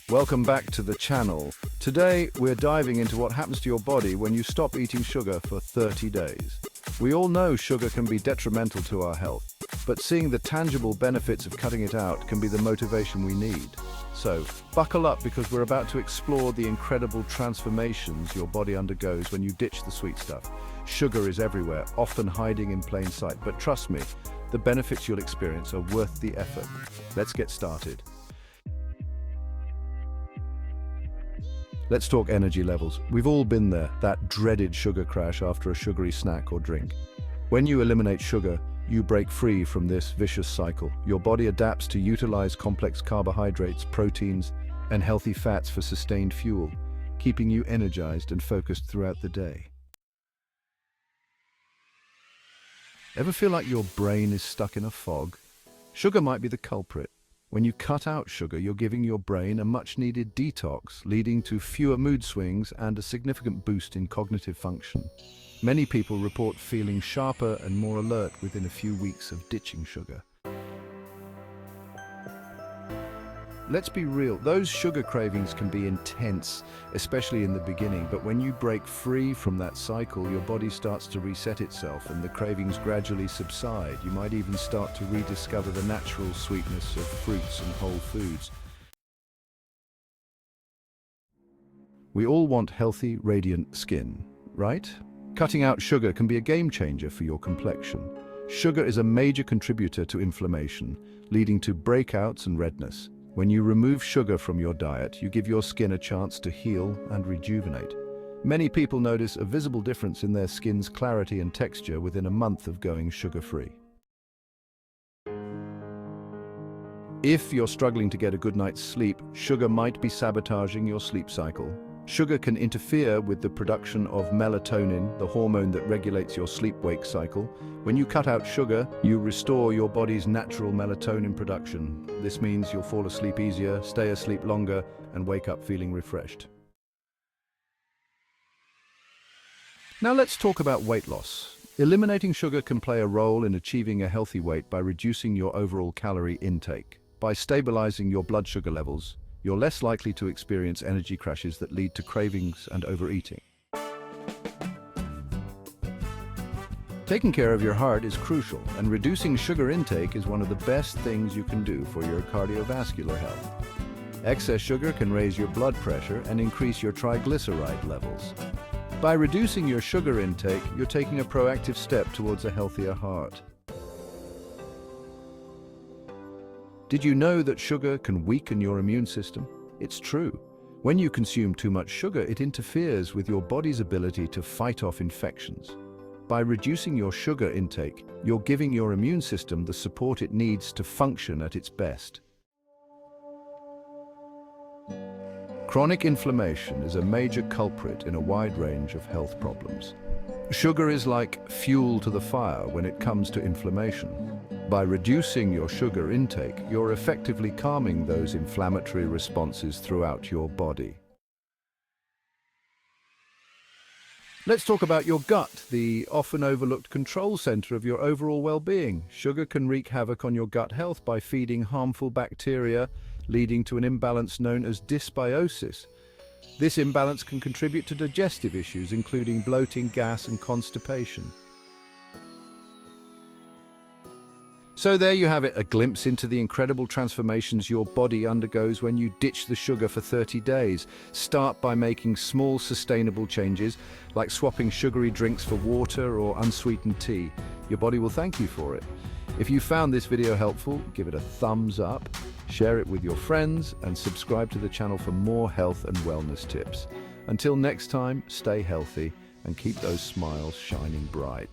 Welcome back to the channel. Today, we're diving into what happens to your body when you stop eating sugar for 30 days. We all know sugar can be detrimental to our health, but seeing the tangible benefits of cutting it out can be the motivation we need. So, buckle up because we're about to explore the incredible transformations your body undergoes when you ditch the sweet stuff. Sugar is everywhere, often hiding in plain sight, but trust me, the benefits you'll experience are worth the effort. Let's get started. Let's talk energy levels. We've all been there, that dreaded sugar crash after a sugary snack or drink. When you eliminate sugar, you break free from this vicious cycle. Your body adapts to utilize complex carbohydrates, proteins, and healthy fats for sustained fuel, keeping you energized and focused throughout the day. Ever feel like your brain is stuck in a fog? Sugar might be the culprit. When you cut out sugar, you're giving your brain a much-needed detox, leading to fewer mood swings and a significant boost in cognitive function. Many people report feeling sharper and more alert within a few weeks of ditching sugar. Let's be real, those sugar cravings can be intense, especially in the beginning, but when you break free from that cycle, your body starts to reset itself and the cravings gradually subside. You might even start to rediscover the natural sweetness of fruits and whole foods. We all want healthy, radiant skin, right? Cutting out sugar can be a game changer for your complexion. Sugar is a major contributor to inflammation, leading to breakouts and redness. When you remove sugar from your diet, you give your skin a chance to heal and rejuvenate. Many people notice a visible difference in their skin's clarity and texture within a month of going sugar-free. If you're struggling to get a good night's sleep, sugar might be sabotaging your sleep cycle. Sugar can interfere with the production of melatonin, the hormone that regulates your sleep-wake cycle. When you cut out sugar, you restore your body's natural melatonin production. This means you'll fall asleep easier, stay asleep longer, and wake up feeling refreshed. Now let's talk about weight loss. Eliminating sugar can play a role in achieving a healthy weight by reducing your overall calorie intake. By stabilizing your blood sugar levels, you're less likely to experience energy crashes that lead to cravings and overeating. Taking care of your heart is crucial, and reducing sugar intake is one of the best things you can do for your cardiovascular health. Excess sugar can raise your blood pressure and increase your triglyceride levels. By reducing your sugar intake, you're taking a proactive step towards a healthier heart. Did you know that sugar can weaken your immune system? It's true. When you consume too much sugar, it interferes with your body's ability to fight off infections. By reducing your sugar intake, you're giving your immune system the support it needs to function at its best. Chronic inflammation is a major culprit in a wide range of health problems. Sugar is like fuel to the fire when it comes to inflammation. By reducing your sugar intake, you're effectively calming those inflammatory responses throughout your body. Let's talk about your gut, the often overlooked control center of your overall well-being. Sugar can wreak havoc on your gut health by feeding harmful bacteria, leading to an imbalance known as dysbiosis. This imbalance can contribute to digestive issues, including bloating, gas, and constipation. So there you have it, a glimpse into the incredible transformations your body undergoes when you ditch the sugar for 30 days. Start by making small, sustainable changes, like swapping sugary drinks for water or unsweetened tea. Your body will thank you for it. If you found this video helpful, give it a thumbs up, share it with your friends, and subscribe to the channel for more health and wellness tips. Until next time, stay healthy and keep those smiles shining bright.